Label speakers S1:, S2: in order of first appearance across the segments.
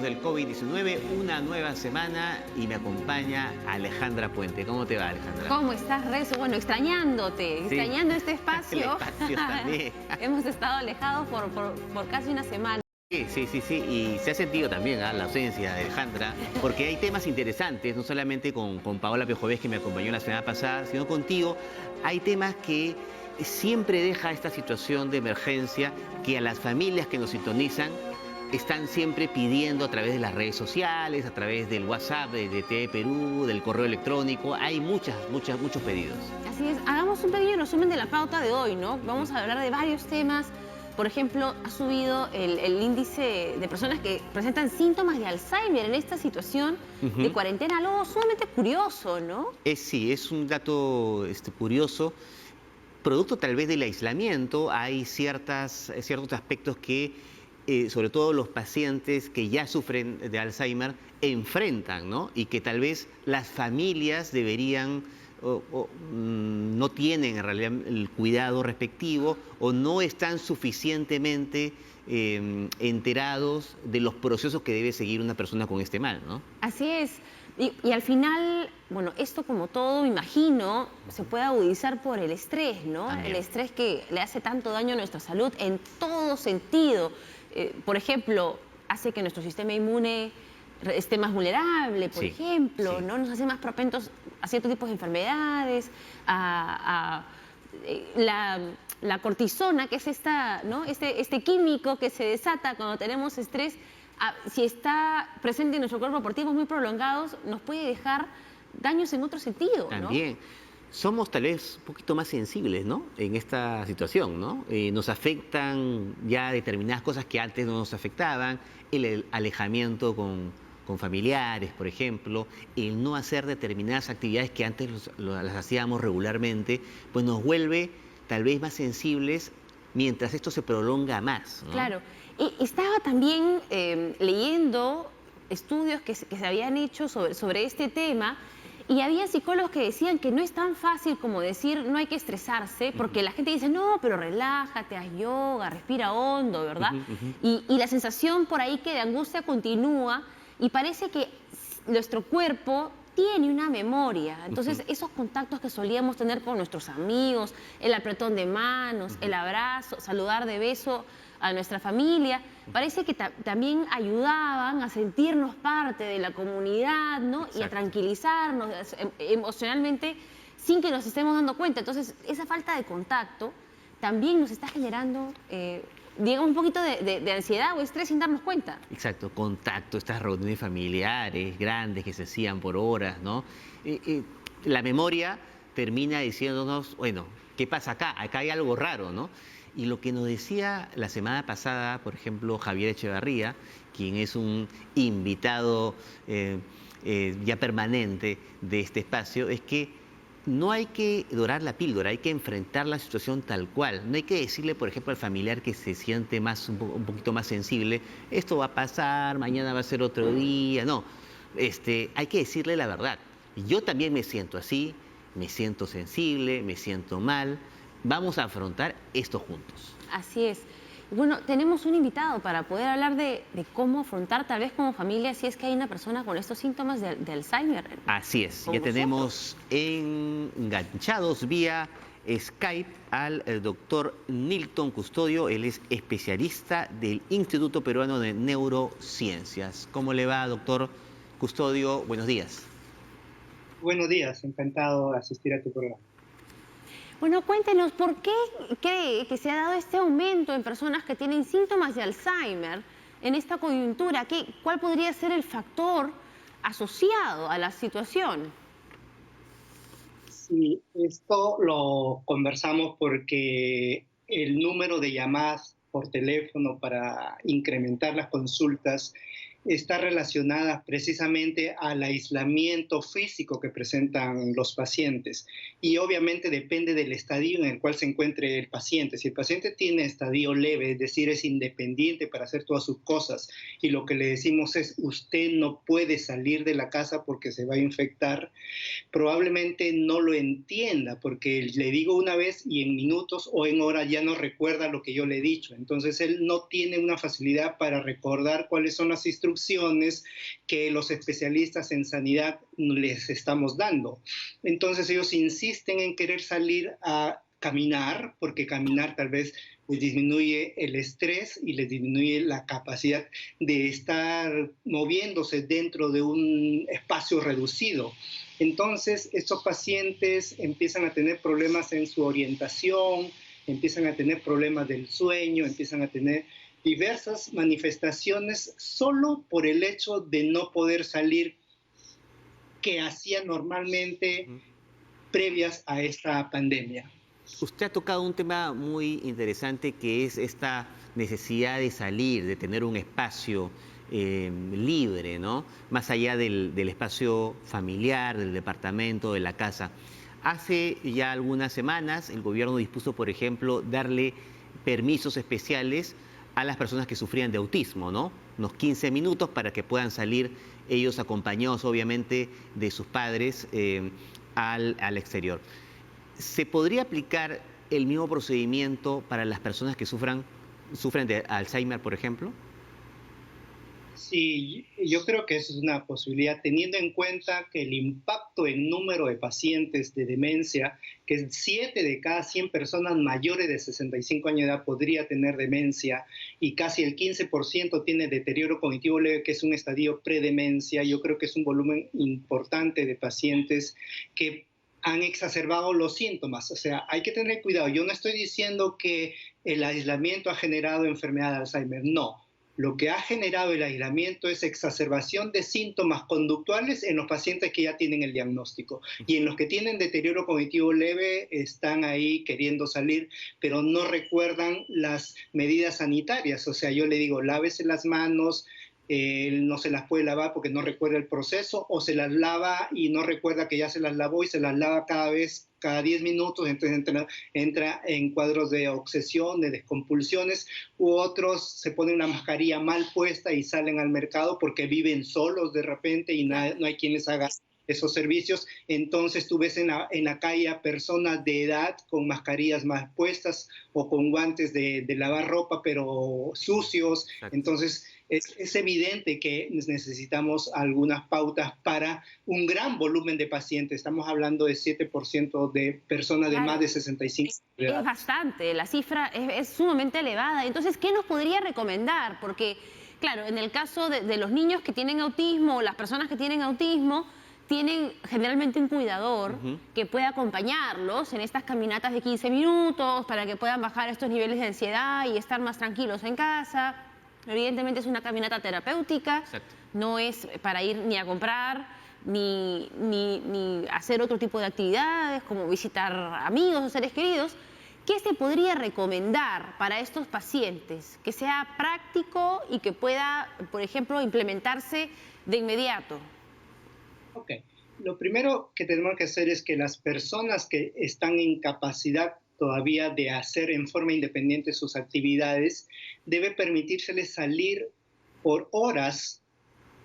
S1: del COVID-19, una nueva semana y me acompaña Alejandra Puente. ¿Cómo te va, Alejandra?
S2: ¿Cómo estás, Rezo? Bueno, extrañándote,
S1: Sí.
S2: extrañando este espacio.
S1: El espacio también.
S2: Hemos estado alejados por casi una semana.
S1: Sí, y se ha sentido también la ausencia de Alejandra, porque hay temas interesantes, no solamente con Paola Pejovés, que me acompañó la semana pasada, sino contigo. Hay temas que siempre deja esta situación de emergencia que a las familias que nos sintonizan están siempre pidiendo a través de las redes sociales, a través del WhatsApp de TV Perú, del correo electrónico. Hay muchos pedidos.
S2: Así es, hagamos un pequeño resumen de la pauta de hoy, ¿no? Vamos a hablar de varios temas. Por ejemplo, ha subido el índice de personas que presentan síntomas de Alzheimer en esta situación de cuarentena, algo sumamente curioso, ¿no?
S1: Sí, es un dato curioso. Producto tal vez del aislamiento, hay ciertos aspectos que, sobre todo los pacientes que ya sufren de Alzheimer, enfrentan, ¿no? Y que tal vez las familias deberían no tienen en realidad el cuidado respectivo o no están suficientemente enterados de los procesos que debe seguir una persona con este mal, ¿no?
S2: Así es. Y al final, bueno, esto como todo, me imagino, se puede agudizar por el estrés, ¿no?
S1: También.
S2: El estrés que le hace tanto daño a nuestra salud en todo sentido. Por ejemplo, hace que nuestro sistema inmune esté más vulnerable, por ejemplo, ¿no? Nos hace más propensos a ciertos tipos de enfermedades, la cortisona, que es ¿no? este químico que se desata cuando tenemos estrés, si está presente en nuestro cuerpo por tiempos muy prolongados, nos puede dejar daños en otro sentido, ¿no?
S1: También. Somos tal vez un poquito más sensibles, ¿no? En esta situación, ¿no? Nos afectan ya determinadas cosas que antes no nos afectaban, el alejamiento con familiares, por ejemplo, el no hacer determinadas actividades que antes las hacíamos regularmente, pues nos vuelve tal vez más sensibles mientras esto se prolonga más, ¿no?
S2: Claro. Y estaba también leyendo estudios que se habían hecho sobre este tema. Y había psicólogos que decían que no es tan fácil como decir no hay que estresarse, porque la gente dice, no, pero relájate, haz yoga, respira hondo, ¿verdad? Y la sensación por ahí que de angustia continúa y parece que nuestro cuerpo tiene una memoria. Entonces, esos contactos que solíamos tener con nuestros amigos, el apretón de manos, el abrazo, saludar de beso a nuestra familia, parece que también ayudaban a sentirnos parte de la comunidad, ¿no? Y a tranquilizarnos emocionalmente sin que nos estemos dando cuenta. Entonces, esa falta de contacto también nos está generando, digamos, un poquito de ansiedad o estrés sin darnos cuenta.
S1: Exacto, contacto, estas reuniones familiares grandes que se hacían por horas, ¿no? La memoria termina diciéndonos, bueno, ¿qué pasa acá? Acá hay algo raro, ¿no? Y lo que nos decía la semana pasada, por ejemplo, Javier Echevarría, quien es un invitado ya permanente de este espacio, es que no hay que dorar la píldora, hay que enfrentar la situación tal cual. No hay que decirle, por ejemplo, al familiar que se siente un poquito más sensible, esto va a pasar, mañana va a ser otro día. No, hay que decirle la verdad. Yo también me siento así, me siento sensible, me siento mal. Vamos a afrontar esto juntos.
S2: Así es. Bueno, tenemos un invitado para poder hablar de cómo afrontar, tal vez como familia, si es que hay una persona con estos síntomas de Alzheimer.
S1: Así es, ya tenemos enganchados vía Skype al doctor Nilton Custodio. Él es especialista del Instituto Peruano de Neurociencias. ¿Cómo le va, doctor Custodio? Buenos días.
S3: Buenos días, encantado de asistir a tu programa.
S2: Bueno, cuéntenos, ¿por qué cree que se ha dado este aumento en personas que tienen síntomas de Alzheimer en esta coyuntura? ¿Cuál podría ser el factor asociado a la situación?
S3: Sí, esto lo conversamos porque el número de llamadas por teléfono para incrementar las consultas está relacionada precisamente al aislamiento físico que presentan los pacientes y obviamente depende del estadio en el cual se encuentre el paciente. Si el paciente tiene estadio leve, es decir, es independiente para hacer todas sus cosas y lo que le decimos es usted no puede salir de la casa porque se va a infectar, probablemente no lo entienda porque le digo una vez y en minutos o en horas ya no recuerda lo que yo le he dicho. Entonces él no tiene una facilidad para recordar cuáles son las instrucciones instrucciones que los especialistas en sanidad les estamos dando. Entonces ellos insisten en querer salir a caminar, porque caminar tal vez les disminuye el estrés y les disminuye la capacidad de estar moviéndose dentro de un espacio reducido. Entonces, estos pacientes empiezan a tener problemas en su orientación, empiezan a tener problemas del sueño, empiezan a tener diversas manifestaciones solo por el hecho de no poder salir que hacían normalmente previas a esta pandemia.
S1: Usted ha tocado un tema muy interesante que es esta necesidad de salir, de tener un espacio libre, ¿no? Más allá del espacio familiar, del departamento, de la casa. Hace ya algunas semanas el gobierno dispuso, por ejemplo, darle permisos especiales a las personas que sufrían de autismo, ¿no? Unos 15 minutos para que puedan salir ellos acompañados, obviamente, de sus padres al exterior. ¿Se podría aplicar el mismo procedimiento para las personas que sufren de Alzheimer, por ejemplo?
S3: Sí, yo creo que eso es una posibilidad, teniendo en cuenta que el impacto en número de pacientes de demencia, que 7 de cada 100 personas mayores de 65 años de edad podría tener demencia y casi el 15% tiene deterioro cognitivo leve, que es un estadio predemencia. Yo creo que es un volumen importante de pacientes que han exacerbado los síntomas. O sea, hay que tener cuidado. Yo no estoy diciendo que el aislamiento ha generado enfermedad de Alzheimer, no. Lo que ha generado el aislamiento es exacerbación de síntomas conductuales en los pacientes que ya tienen el diagnóstico. Y en los que tienen deterioro cognitivo leve están ahí queriendo salir, pero no recuerdan las medidas sanitarias. O sea, yo le digo, lávese las manos, no se las puede lavar porque no recuerda el proceso, o se las lava y no recuerda que ya se las lavó y se las lava cada 10 minutos, entonces entra en cuadros de obsesión, de descompulsiones, u otros se ponen una mascarilla mal puesta y salen al mercado porque viven solos de repente y no hay quien les haga esos servicios. Entonces tú ves en la calle a personas de edad con mascarillas mal puestas o con guantes de lavar ropa pero sucios.
S1: Exacto.
S3: Entonces es evidente que necesitamos algunas pautas para un gran volumen de pacientes. Estamos hablando de 7% de personas de más de 65 años de edad.
S2: Es bastante, la cifra es sumamente elevada. Entonces, ¿qué nos podría recomendar? Porque, claro, en el caso de los niños que tienen autismo o las personas que tienen autismo, tienen generalmente un cuidador que puede acompañarlos en estas caminatas de 15 minutos para que puedan bajar estos niveles de ansiedad y estar más tranquilos en casa. Evidentemente es una caminata terapéutica,
S1: Exacto.
S2: no es para ir ni a comprar ni hacer otro tipo de actividades como visitar amigos o seres queridos. ¿Qué se podría recomendar para estos pacientes que sea práctico y que pueda, por ejemplo, implementarse de inmediato?
S3: Ok, lo primero que tenemos que hacer es que las personas que están en capacidad todavía de hacer en forma independiente sus actividades, debe permitírseles salir por horas,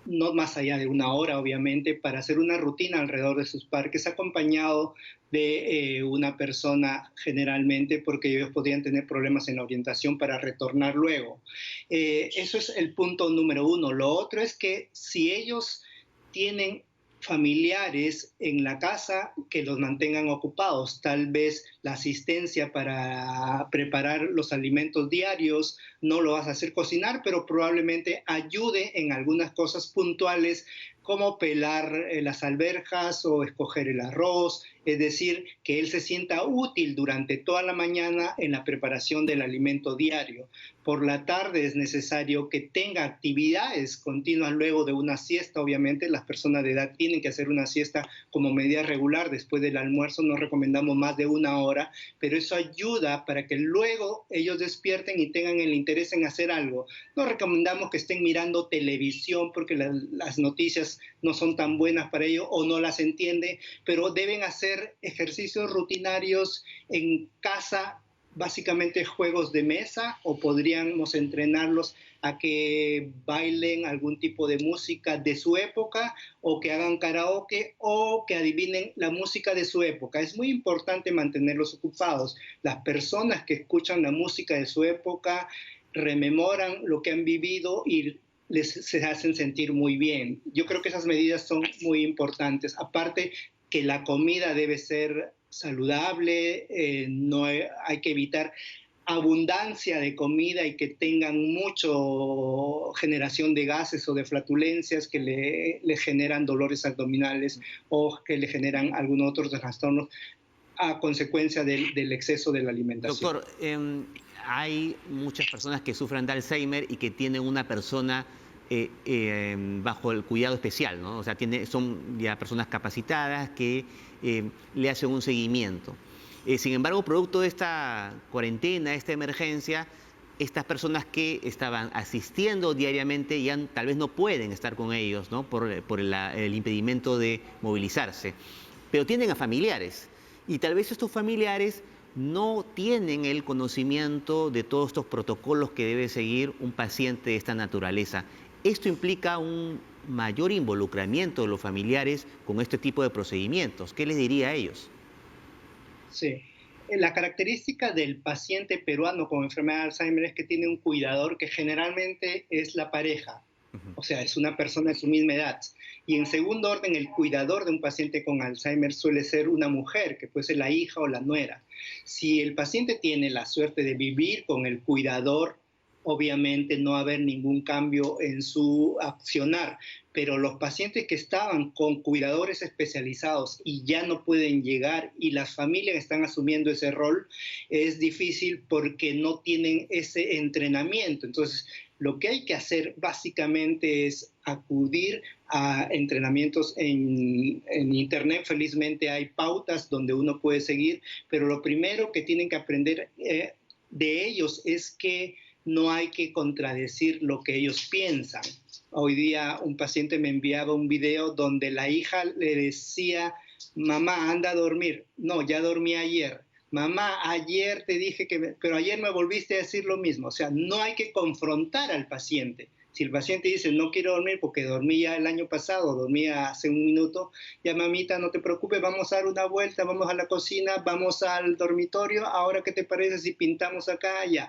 S3: no más allá de una hora obviamente, para hacer una rutina alrededor de sus parques, acompañado de una persona generalmente, porque ellos podrían tener problemas en la orientación para retornar luego. Eso es el punto número uno. Lo otro es que si ellos tienen familiares en la casa que los mantengan ocupados, tal vez la asistencia para preparar los alimentos diarios, no lo vas a hacer cocinar, pero probablemente ayude en algunas cosas puntuales como pelar las alberjas o escoger el arroz, es decir, que él se sienta útil durante toda la mañana en la preparación del alimento diario. Por la tarde es necesario que tenga actividades continuas luego de una siesta. Obviamente las personas de edad tienen que hacer una siesta como medida regular después del almuerzo, no recomendamos más de una hora, pero eso ayuda para que luego ellos despierten y tengan el interés en hacer algo. No recomendamos que estén mirando televisión porque las noticias no son tan buenas para ellos o no las entienden, pero deben hacer ejercicios rutinarios en casa, básicamente juegos de mesa, o podríamos entrenarlos a que bailen algún tipo de música de su época o que hagan karaoke o que adivinen la música de su época. Es muy importante mantenerlos ocupados. Las personas que escuchan la música de su época rememoran lo que han vivido y se hacen sentir muy bien. Yo creo que esas medidas son muy importantes. Aparte que la comida debe ser saludable, no hay que evitar abundancia de comida y que tengan mucho generación de gases o de flatulencias que le generan dolores abdominales o que le generan algunos otros trastornos a consecuencia del exceso de la alimentación.
S1: Doctor, hay muchas personas que sufren de Alzheimer y que tienen una persona bajo el cuidado especial, ¿no? O sea, son ya personas capacitadas que le hacen un seguimiento. Sin embargo, producto de esta cuarentena, esta emergencia, estas personas que estaban asistiendo diariamente ya tal vez no pueden estar con ellos, ¿no? por el impedimento de movilizarse, pero tienen a familiares y tal vez estos familiares no tienen el conocimiento de todos estos protocolos que debe seguir un paciente de esta naturaleza. Esto implica un mayor involucramiento de los familiares con este tipo de procedimientos. ¿Qué les diría a ellos?
S3: Sí. La característica del paciente peruano con enfermedad de Alzheimer es que tiene un cuidador que generalmente es la pareja, o sea, es una persona de su misma edad. Y en segundo orden, el cuidador de un paciente con Alzheimer suele ser una mujer, que puede ser la hija o la nuera. Si el paciente tiene la suerte de vivir con el cuidador, obviamente no va a haber ningún cambio en su accionar, pero los pacientes que estaban con cuidadores especializados y ya no pueden llegar y las familias están asumiendo ese rol, es difícil porque no tienen ese entrenamiento. Entonces, lo que hay que hacer básicamente es acudir a entrenamientos en internet. Felizmente hay pautas donde uno puede seguir, pero lo primero que tienen que aprender de ellos es que no hay que contradecir lo que ellos piensan. Hoy día un paciente me enviaba un video donde la hija le decía, mamá, anda a dormir. No, ya dormí ayer. Mamá, ayer te dije pero ayer me volviste a decir lo mismo. O sea, no hay que confrontar al paciente. Si el paciente dice, no quiero dormir porque dormí ya el año pasado, dormí hace un minuto, ya mamita, no te preocupes, vamos a dar una vuelta, vamos a la cocina, vamos al dormitorio, ahora ¿qué te parece si pintamos acá? Ya.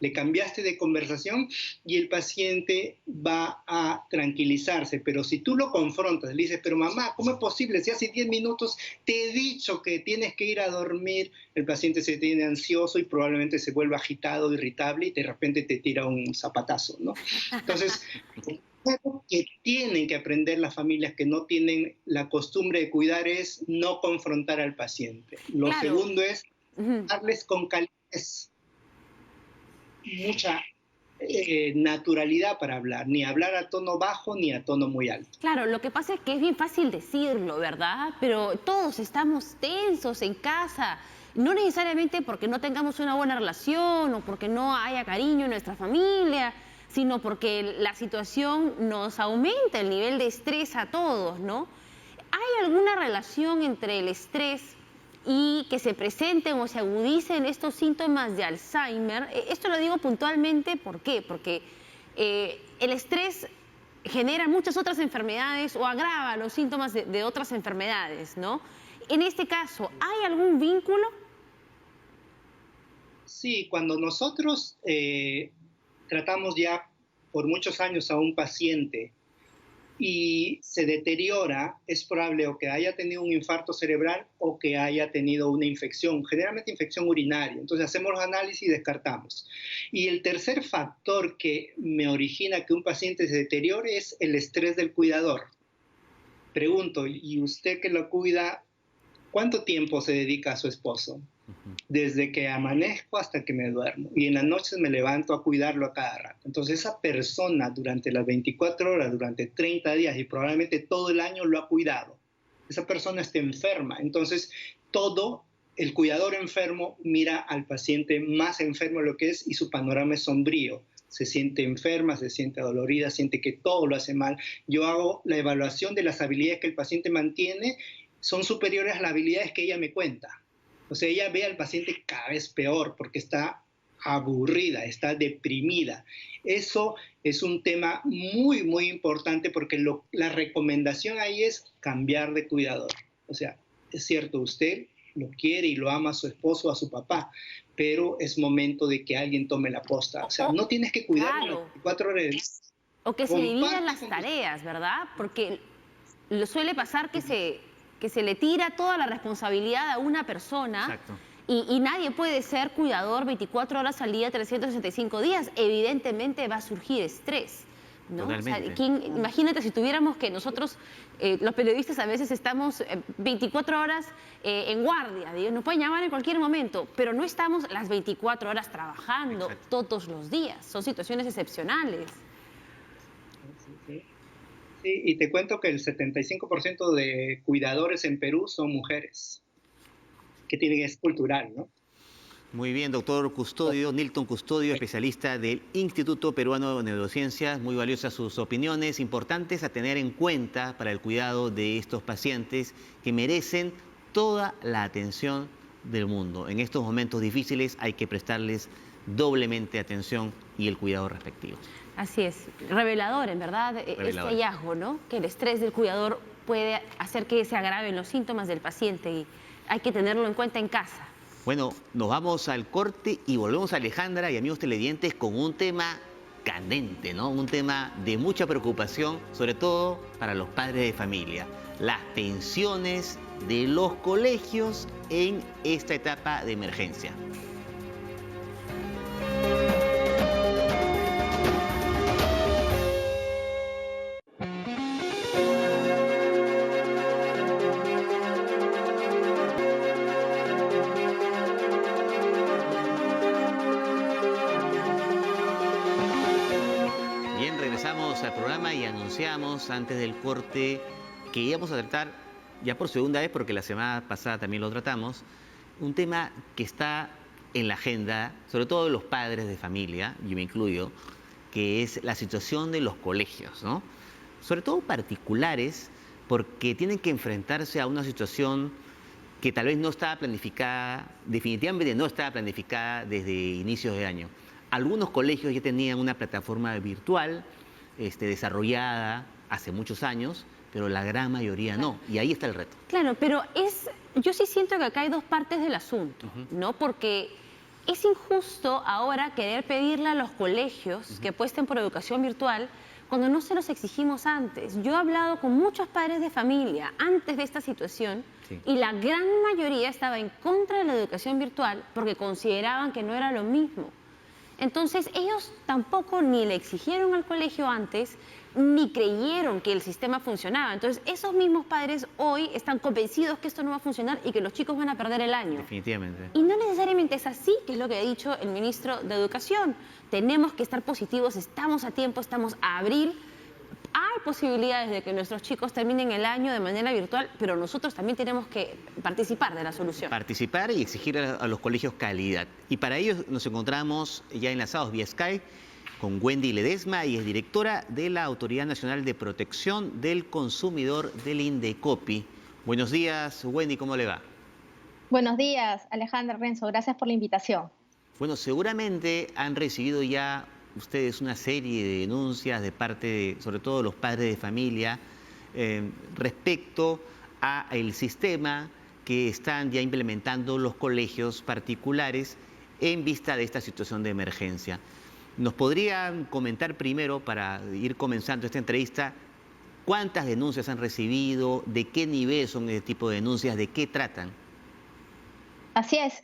S3: Le cambiaste de conversación y el paciente va a tranquilizarse. Pero si tú lo confrontas, le dices, pero mamá, ¿cómo es posible? Si hace 10 minutos te he dicho que tienes que ir a dormir, el paciente se tiene ansioso y probablemente se vuelva agitado, irritable y de repente te tira un zapatazo, ¿no? Entonces, algo que tienen que aprender las familias que no tienen la costumbre de cuidar es no confrontar al paciente. Lo segundo es darles con calidez, mucha naturalidad para hablar, ni hablar a tono bajo ni a tono muy alto.
S2: Claro, lo que pasa es que es bien fácil decirlo, ¿verdad? Pero todos estamos tensos en casa, no necesariamente porque no tengamos una buena relación o porque no haya cariño en nuestra familia, sino porque la situación nos aumenta el nivel de estrés a todos, ¿no? ¿Hay alguna relación entre el estrés y que se presenten o se agudicen estos síntomas de Alzheimer? Esto lo digo puntualmente, ¿por qué? Porque el estrés genera muchas otras enfermedades o agrava los síntomas de otras enfermedades, ¿no? En este caso, ¿hay algún vínculo?
S3: Sí, cuando nosotros tratamos ya por muchos años a un paciente y se deteriora, es probable o que haya tenido un infarto cerebral o que haya tenido una infección, generalmente infección urinaria. Entonces hacemos los análisis y descartamos. Y el tercer factor que me origina que un paciente se deteriore es el estrés del cuidador. Pregunto, ¿y usted que lo cuida, cuánto tiempo se dedica a su esposo? Desde que amanezco hasta que me duermo, y en las noches me levanto a cuidarlo a cada rato. Entonces esa persona durante las 24 horas, durante 30 días y probablemente todo el año lo ha cuidado. Esa persona está enferma, entonces el cuidador enfermo mira al paciente más enfermo de lo que es y su panorama es sombrío. Se siente enferma, se siente dolorida, siente que todo lo hace mal. Yo hago la evaluación de las habilidades que el paciente mantiene, son superiores a las habilidades que ella me cuenta. O sea, ella ve al paciente cada vez peor porque está aburrida, está deprimida. Eso es un tema muy, muy importante porque la recomendación ahí es cambiar de cuidador. O sea, es cierto, usted lo quiere y lo ama a su esposo o a su papá, pero es momento de que alguien tome la posta. O sea, no tienes que cuidarlo 24 horas.
S2: O que se dividan las
S3: Comparte con
S2: tareas, ¿verdad? Porque suele pasar que se le tira toda la responsabilidad a una persona.
S1: Exacto.
S2: Y nadie puede ser cuidador 24 horas al día, 365 días. Evidentemente va a surgir estrés, ¿no?
S1: Totalmente.
S2: O sea, imagínate si tuviéramos que nosotros, los periodistas a veces estamos 24 horas en guardia, digo, nos pueden llamar en cualquier momento, pero no estamos las 24 horas trabajando.
S1: Exacto.
S2: Todos los días. Son situaciones excepcionales.
S3: Sí, sí, y te cuento que el 75% de cuidadores en Perú son mujeres, que tienen, es cultural, ¿no?
S1: Muy bien, doctor Custodio, Nilton Custodio, especialista del Instituto Peruano de Neurociencias. Muy valiosas sus opiniones, importantes a tener en cuenta para el cuidado de estos pacientes que merecen toda la atención del mundo. En estos momentos difíciles hay que prestarles doblemente atención y el cuidado respectivo.
S2: Así es, revelador en verdad,
S1: Revelador.
S2: este hallazgo, ¿no? Que el estrés del cuidador puede hacer que se agraven los síntomas del paciente y hay que tenerlo en cuenta en casa.
S1: Bueno, nos vamos al corte y volvemos a Alejandra y amigos televidentes con un tema candente, ¿no? Un tema de mucha preocupación, sobre todo para los padres de familia. Las pensiones de los colegios en esta etapa de emergencia. Bien, regresamos al programa y anunciamos antes del corte que íbamos a tratar, ya por segunda vez, porque la semana pasada también lo tratamos, un tema que está en la agenda, sobre todo de los padres de familia, yo me incluyo, que es la situación de los colegios, ¿no? Sobre todo particulares, porque tienen que enfrentarse a una situación que tal vez no estaba planificada, definitivamente no estaba planificada desde inicios de año. Algunos colegios ya tenían una plataforma virtual desarrollada hace muchos años, pero la gran mayoría no. Y ahí está el reto.
S2: Claro, pero yo sí siento que acá hay dos partes del asunto, ¿no? Porque es injusto ahora querer pedirle a los colegios que apuesten por educación virtual cuando no se los exigimos antes. Yo he hablado con muchos padres de familia antes de esta situación
S1: Sí.
S2: y la gran mayoría estaba en contra de la educación virtual porque consideraban que no era lo mismo. Entonces ellos tampoco ni le exigieron al colegio antes, ni creyeron que el sistema funcionaba. Entonces esos mismos padres hoy están convencidos que esto no va a funcionar y que los chicos van a perder el año.
S1: Definitivamente.
S2: Y no necesariamente es así, que es lo que ha dicho el ministro de Educación. Tenemos que estar positivos, estamos a tiempo, estamos a abril. Hay posibilidades de que nuestros chicos terminen el año de manera virtual, pero nosotros también tenemos que participar de la solución.
S1: Participar y exigir a los colegios calidad. Y para ello nos encontramos ya enlazados vía Skype con Wendy Ledesma, y es directora de la Autoridad Nacional de Protección del Consumidor del Indecopi. Buenos días, Wendy, ¿cómo le va?
S4: Buenos días, Alejandra, Renzo, gracias por la invitación.
S1: Bueno, seguramente han recibido ya ustedes una serie de denuncias de parte de, sobre todo, los padres de familia respecto al sistema que están ya implementando los colegios particulares en vista de esta situación de emergencia. ¿Nos podrían comentar primero, para ir comenzando esta entrevista, cuántas denuncias han recibido, de qué nivel son este tipo de denuncias, de qué tratan?
S4: Así es,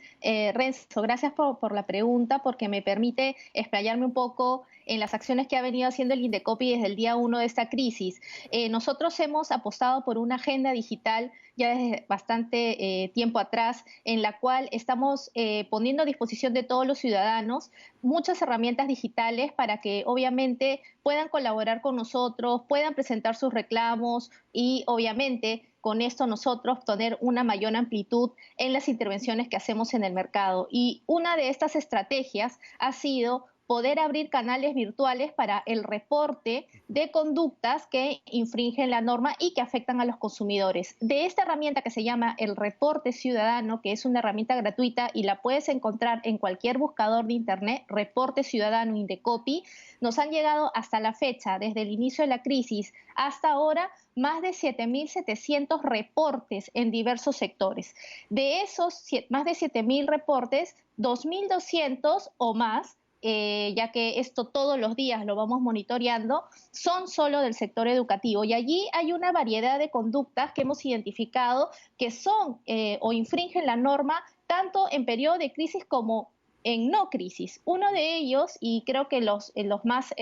S4: Renzo, gracias por la pregunta, porque me permite explayarme un poco en las acciones que ha venido haciendo el Indecopi desde el día 1 de esta crisis. Nosotros hemos apostado por una agenda digital ya desde bastante tiempo atrás, en la cual estamos poniendo a disposición de todos los ciudadanos muchas herramientas digitales para que obviamente puedan colaborar con nosotros, puedan presentar sus reclamos y obviamente con esto nosotros tener una mayor amplitud en las intervenciones que hacemos en el mercado. Y una de estas estrategias ha sido poder abrir canales virtuales para el reporte de conductas que infringen la norma y que afectan a los consumidores. De esta herramienta que se llama el Reporte Ciudadano, que es una herramienta gratuita y la puedes encontrar en cualquier buscador de internet, Reporte Ciudadano Indecopi, nos han llegado hasta la fecha, desde el inicio de la crisis hasta ahora, más de 7.700 reportes en diversos sectores. De esos más de 7.000 reportes, 2.200 o más ya que esto todos los días lo vamos monitoreando, son solo del sector educativo. Y allí hay una variedad de conductas que hemos identificado que son o infringen la norma tanto en periodo de crisis como en no crisis. Uno de ellos, y creo que los más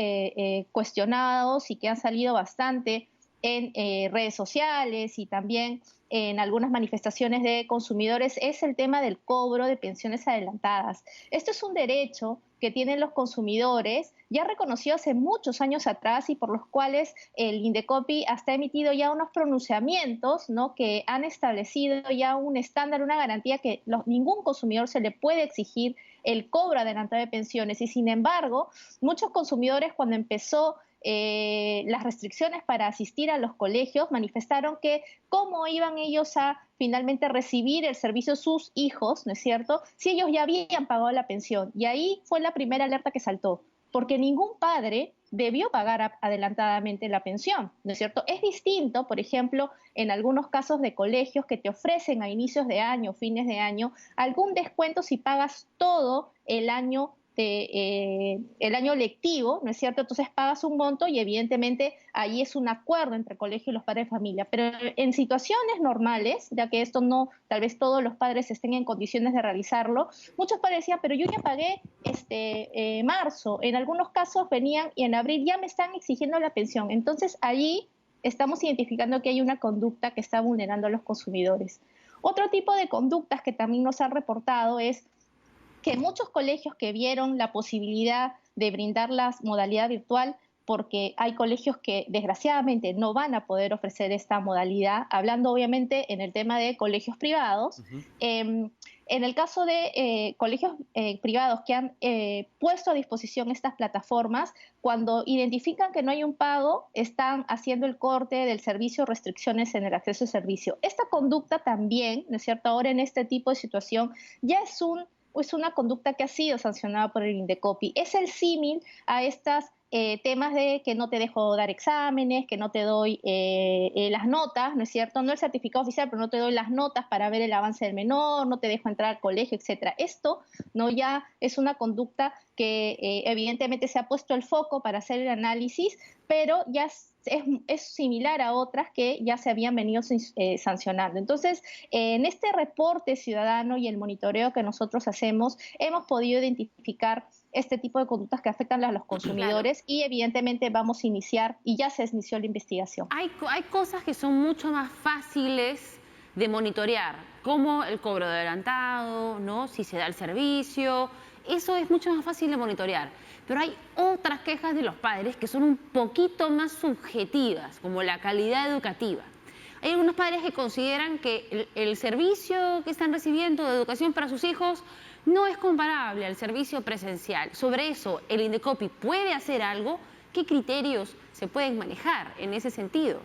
S4: cuestionados y que han salido bastante en redes sociales y también en algunas manifestaciones de consumidores, es el tema del cobro de pensiones adelantadas. Esto es un derecho que tienen los consumidores, ya reconocido hace muchos años atrás y por los cuales el Indecopi hasta ha emitido ya unos pronunciamientos, ¿no?, que han establecido ya un estándar, una garantía que ningún consumidor se le puede exigir el cobro adelantado de pensiones. Y sin embargo, muchos consumidores, cuando empezó las restricciones para asistir a los colegios, manifestaron que cómo iban ellos a finalmente recibir el servicio de sus hijos, ¿no es cierto?, si ellos ya habían pagado la pensión. Y ahí fue la primera alerta que saltó, porque ningún padre debió pagar adelantadamente la pensión, ¿no es cierto? Es distinto, por ejemplo, en algunos casos de colegios que te ofrecen a inicios de año, fines de año, algún descuento si pagas todo el año lectivo, ¿no es cierto? Entonces pagas un monto y evidentemente ahí es un acuerdo entre el colegio y los padres de familia. Pero en situaciones normales, ya que esto no, tal vez todos los padres estén en condiciones de realizarlo, muchos padres decían, pero yo ya pagué marzo. En algunos casos venían y en abril ya me están exigiendo la pensión. Entonces allí estamos identificando que hay una conducta que está vulnerando a los consumidores. Otro tipo de conductas que también nos han reportado es que muchos colegios que vieron la posibilidad de brindar la modalidad virtual, porque hay colegios que desgraciadamente no van a poder ofrecer esta modalidad, hablando obviamente en el tema de colegios privados. En el caso de colegios privados que han puesto a disposición estas plataformas, cuando identifican que no hay un pago, están haciendo el corte del servicio, restricciones en el acceso al servicio. Esta conducta también, ¿no es cierto?, ahora en este tipo de situación ya es una conducta que ha sido sancionada por el Indecopi. Es el símil a estos temas de que no te dejo dar exámenes, que no te doy las notas, ¿no es cierto? No el certificado oficial, pero no te doy las notas para ver el avance del menor, no te dejo entrar al colegio, etcétera. Esto no ya es una conducta que evidentemente se ha puesto el foco para hacer el análisis, pero ya es similar a otras que ya se habían venido sancionando. Entonces, en este reporte ciudadano y el monitoreo que nosotros hacemos, hemos podido identificar este tipo de conductas que afectan a los consumidores. Claro. Y evidentemente vamos a iniciar, y ya se inició la investigación.
S2: Hay cosas que son mucho más fáciles de monitorear, como el cobro de adelantado, ¿no?, si se da el servicio. Eso es mucho más fácil de monitorear. Pero hay otras quejas de los padres que son un poquito más subjetivas, como la calidad educativa. Hay algunos padres que consideran que el servicio que están recibiendo de educación para sus hijos no es comparable al servicio presencial. Sobre eso, ¿el Indecopi puede hacer algo? ¿Qué criterios se pueden manejar en ese sentido?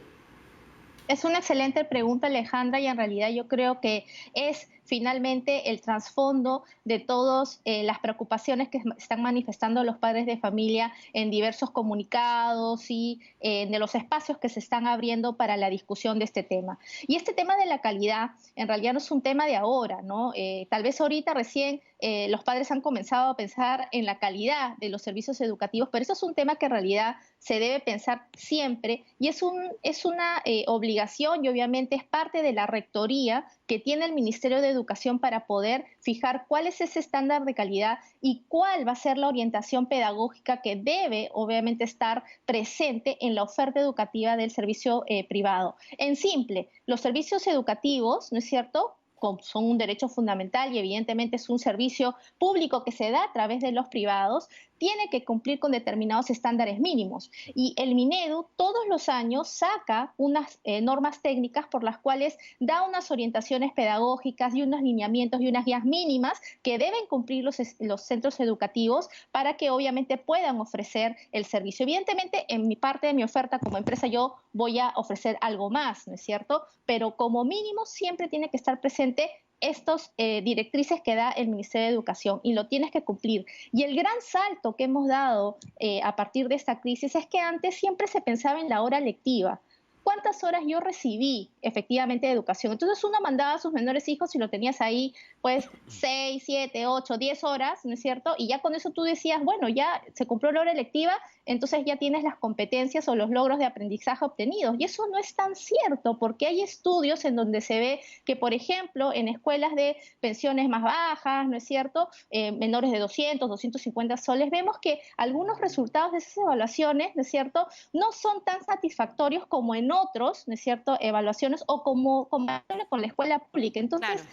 S4: Es una excelente pregunta, Alejandra, y en realidad yo creo que es finalmente el trasfondo de todas las preocupaciones que están manifestando los padres de familia en diversos comunicados y de los espacios que se están abriendo para la discusión de este tema. Y este tema de la calidad en realidad no es un tema de ahora, ¿no? Tal vez ahorita recién los padres han comenzado a pensar en la calidad de los servicios educativos, pero eso es un tema que en realidad se debe pensar siempre y es una obligación y obviamente es parte de la rectoría que tiene el Ministerio de Educación para poder fijar cuál es ese estándar de calidad y cuál va a ser la orientación pedagógica que debe obviamente estar presente en la oferta educativa del servicio privado. En simple, los servicios educativos, ¿no es cierto?, son un derecho fundamental y evidentemente es un servicio público que se da a través de los privados, tiene que cumplir con determinados estándares mínimos. Y el Minedu todos los años saca unas normas técnicas por las cuales da unas orientaciones pedagógicas y unos lineamientos y unas guías mínimas que deben cumplir los centros educativos para que obviamente puedan ofrecer el servicio. Evidentemente, en mi parte de mi oferta como empresa yo voy a ofrecer algo más, ¿no es cierto? Pero como mínimo siempre tiene que estar presente estos directrices que da el Ministerio de Educación y lo tienes que cumplir. Y el gran salto que hemos dado a partir de esta crisis es que antes siempre se pensaba en la hora lectiva. cuántas horas yo recibí efectivamente de educación. Entonces uno mandaba a sus menores hijos y lo tenías ahí pues 6, 7, 8, 10 horas, ¿no es cierto? Y ya con eso tú decías, bueno, ya se cumplió la hora lectiva, entonces ya tienes las competencias o los logros de aprendizaje obtenidos. Y eso no es tan cierto, porque hay estudios en donde se ve que, por ejemplo, en escuelas de pensiones más bajas, ¿no es cierto?, menores de 200, 250 soles, vemos que algunos resultados de esas evaluaciones, ¿no es cierto?, no son tan satisfactorios como en otros, ¿no es cierto?, evaluaciones o como con la escuela pública. Entonces,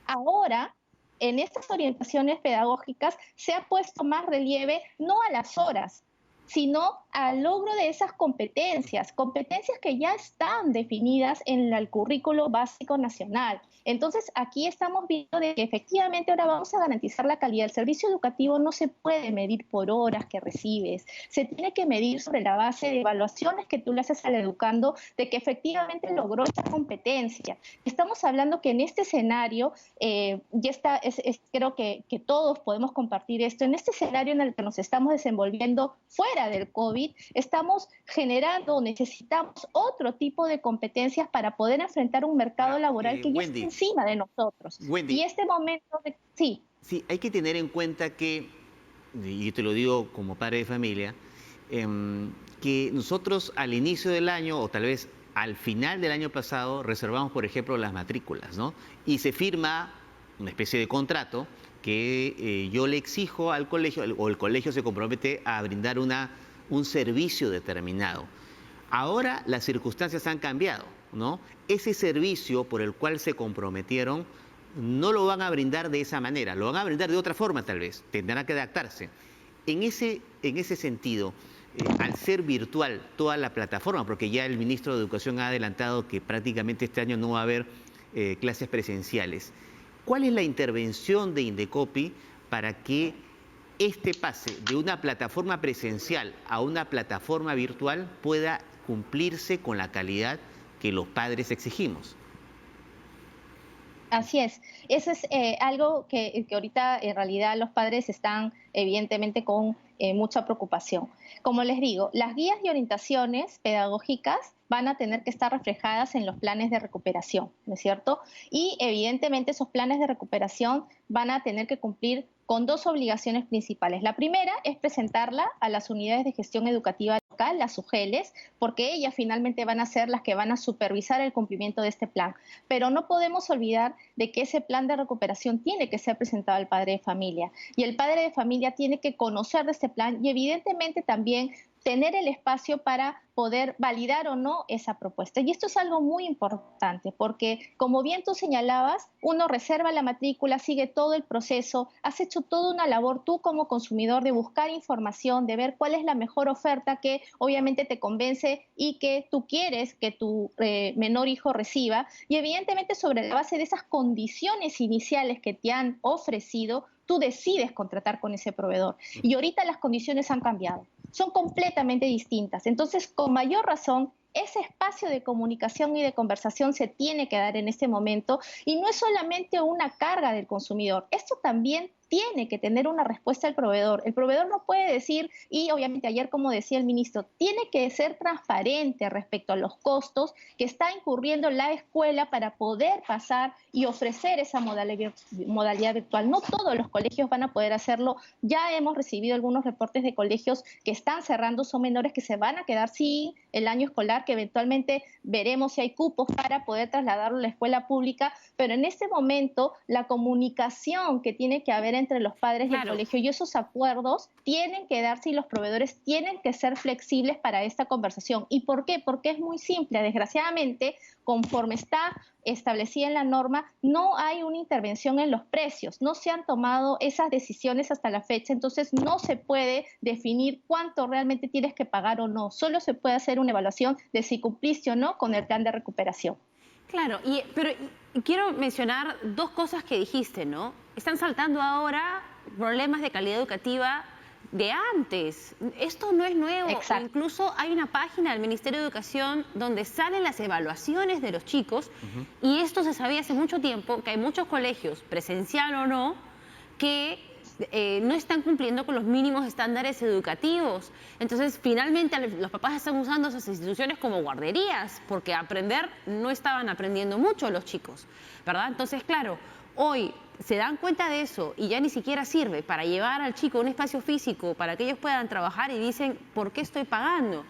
S2: Claro.
S4: ahora, en estas orientaciones pedagógicas se ha puesto más relieve no a las horas, sino al logro de esas competencias que ya están definidas en el currículo básico nacional. Entonces, aquí estamos viendo de que efectivamente ahora vamos a garantizar la calidad. El servicio educativo no se puede medir por horas que recibes, se tiene que medir sobre la base de evaluaciones que tú le haces al educando, de que efectivamente logró esa competencia. Estamos hablando que en este escenario, ya está, creo que todos podemos compartir esto, en este escenario en el que nos estamos desenvolviendo fuera del COVID, estamos generando, necesitamos otro tipo de competencias para poder enfrentar un mercado laboral que ya está encima de nosotros.
S1: Wendy,
S4: Y este momento sí.
S1: Sí, hay que tener en cuenta que, y yo te lo digo como padre de familia, que nosotros al inicio del año, o tal vez al final del año pasado, reservamos, por ejemplo, las matrículas, ¿no? Y se firma una especie de contrato que yo le exijo al colegio, o el colegio se compromete a brindar un servicio determinado. Ahora las circunstancias han cambiado, ¿no? Ese servicio por el cual se comprometieron no lo van a brindar de esa manera, lo van a brindar de otra forma tal vez, tendrán que adaptarse. En ese sentido, al ser virtual toda la plataforma, porque ya el ministro de Educación ha adelantado que prácticamente este año no va a haber clases presenciales, ¿cuál es la intervención de Indecopi para que este pase de una plataforma presencial a una plataforma virtual pueda cumplirse con la calidad que los padres exigimos?
S4: Así es. Eso es algo que ahorita en realidad los padres están evidentemente con mucha preocupación. Como les digo, las guías y orientaciones pedagógicas van a tener que estar reflejadas en los planes de recuperación, ¿no es cierto? Y evidentemente esos planes de recuperación van a tener que cumplir con dos obligaciones principales. La primera es presentarla a las unidades de gestión educativa local, las UGELES, porque ellas finalmente van a ser las que van a supervisar el cumplimiento de este plan. Pero no podemos olvidar de que ese plan de recuperación tiene que ser presentado al padre de familia. Y el padre de familia tiene que conocer de este plan y evidentemente también tener el espacio para poder validar o no esa propuesta. Y esto es algo muy importante porque, como bien tú señalabas, uno reserva la matrícula, sigue todo el proceso, has hecho toda una labor tú como consumidor de buscar información, de ver cuál es la mejor oferta que obviamente te convence y que tú quieres que tu menor hijo reciba. Y evidentemente sobre la base de esas condiciones iniciales que te han ofrecido, tú decides contratar con ese proveedor. Y ahorita las condiciones han cambiado, son completamente distintas. Entonces, con mayor razón, ese espacio de comunicación y de conversación se tiene que dar en este momento y no es solamente una carga del consumidor, esto también tiene que tener una respuesta del proveedor. El proveedor no puede decir, y obviamente ayer, como decía el ministro, tiene que ser transparente respecto a los costos que está incurriendo la escuela para poder pasar y ofrecer esa modalidad virtual. No todos los colegios van a poder hacerlo. Ya hemos recibido algunos reportes de colegios que están cerrando, son menores que se van a quedar sin el año escolar, que eventualmente veremos si hay cupos para poder trasladarlo a la escuela pública, pero en este momento la comunicación que tiene que haber entre los padres y el colegio y esos acuerdos tienen que darse y los proveedores tienen que ser flexibles para esta conversación. ¿Y por qué? Porque es muy simple. Desgraciadamente, conforme está establecida en la norma, no hay una intervención en los precios, no se han tomado esas decisiones hasta la fecha, entonces no se puede definir cuánto realmente tienes que pagar o no, solo se puede hacer una evaluación de si cumpliste o no con el plan de recuperación.
S2: Claro, pero quiero mencionar dos cosas que dijiste, ¿no? Están saltando ahora problemas de calidad educativa de antes. Esto no es nuevo.
S4: Exacto.
S2: Incluso hay una página del Ministerio de Educación donde salen las evaluaciones de los chicos y esto se sabía hace mucho tiempo, que hay muchos colegios, presencial o no, que no están cumpliendo con los mínimos estándares educativos. Entonces, finalmente, los papás están usando esas instituciones como guarderías, porque aprender no estaban aprendiendo mucho los chicos, ¿verdad? Entonces, claro, hoy se dan cuenta de eso y ya ni siquiera sirve para llevar al chico a un espacio físico para que ellos puedan trabajar y dicen, ¿por qué estoy pagando?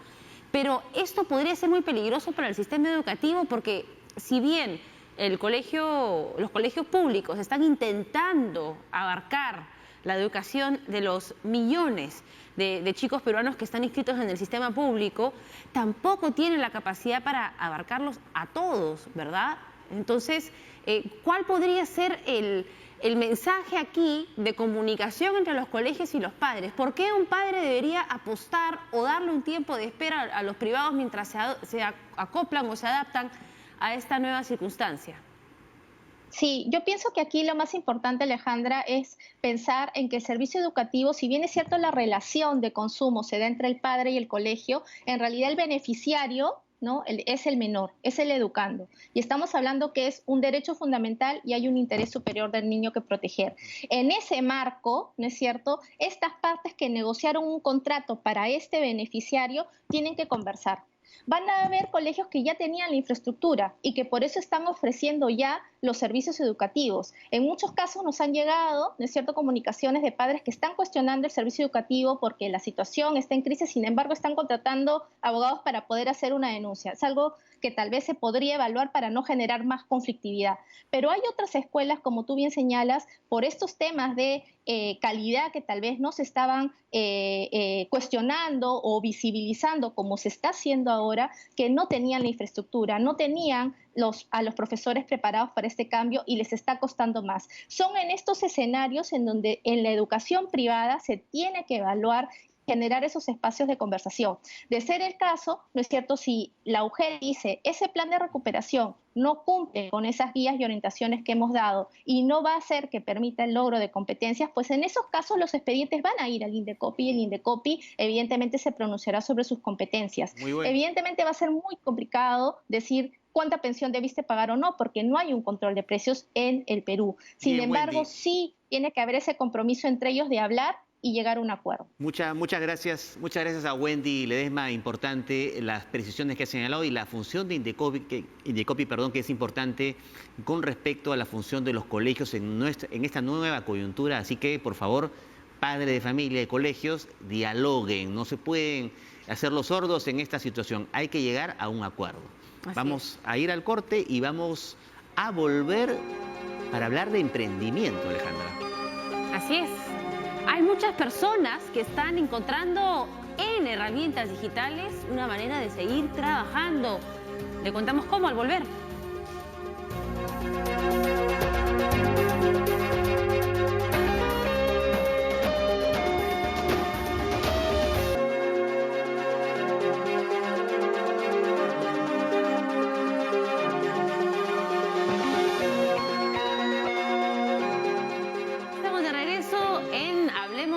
S2: Pero esto podría ser muy peligroso para el sistema educativo porque si bien los colegios públicos están intentando abarcar la educación de los millones de chicos peruanos que están inscritos en el sistema público, tampoco tienen la capacidad para abarcarlos a todos, ¿verdad? Entonces, ¿cuál podría ser el mensaje aquí de comunicación entre los colegios y los padres? ¿Por qué un padre debería apostar o darle un tiempo de espera a los privados mientras se acoplan o se adaptan a esta nueva circunstancia?
S4: Sí, yo pienso que aquí lo más importante, Alejandra, es pensar en que el servicio educativo, si bien es cierto la relación de consumo se da entre el padre y el colegio, en realidad el beneficiario, ¿no?, es el menor, es el educando. Y estamos hablando que es un derecho fundamental y hay un interés superior del niño que proteger. En ese marco, ¿no es cierto?, estas partes que negociaron un contrato para este beneficiario tienen que conversar. Van a haber colegios que ya tenían la infraestructura y que por eso están ofreciendo ya los servicios educativos. En muchos casos nos han llegado, ¿no es cierto?, comunicaciones de padres que están cuestionando el servicio educativo porque la situación está en crisis, sin embargo están contratando abogados para poder hacer una denuncia. Es algo que tal vez se podría evaluar para no generar más conflictividad. Pero hay otras escuelas, como tú bien señalas, por estos temas de calidad que tal vez no se estaban cuestionando o visibilizando como se está haciendo ahora, que no tenían la infraestructura, no tenían a los profesores preparados para este cambio y les está costando más. Son en estos escenarios en donde en la educación privada se tiene que evaluar, generar esos espacios de conversación. De ser el caso, ¿no es cierto?, si la UGEL dice ese plan de recuperación no cumple con esas guías y orientaciones que hemos dado y no va a hacer que permita el logro de competencias, pues en esos casos los expedientes van a ir al INDECOPI y el INDECOPI evidentemente se pronunciará sobre sus competencias.
S1: Muy bueno.
S4: Evidentemente va a ser muy complicado decir cuánta pensión debiste pagar o no, porque no hay un control de precios en el Perú. Sin
S1: Bien,
S4: embargo,
S1: Wendy,
S4: sí tiene que haber ese compromiso entre ellos de hablar y llegar a un acuerdo.
S1: muchas gracias a Wendy Ledesma, importante las precisiones que ha señalado y la función de Indecopi, que es importante con respecto a la función de los colegios en esta nueva coyuntura. Así que, por favor, padres de familia y colegios, dialoguen, no se pueden hacer los sordos en esta situación, hay que llegar a un acuerdo. Vamos a ir al corte y vamos a volver para hablar de emprendimiento, Alejandra.
S2: Así es. Hay muchas personas que están encontrando en herramientas digitales una manera de seguir trabajando. Le contamos cómo al volver.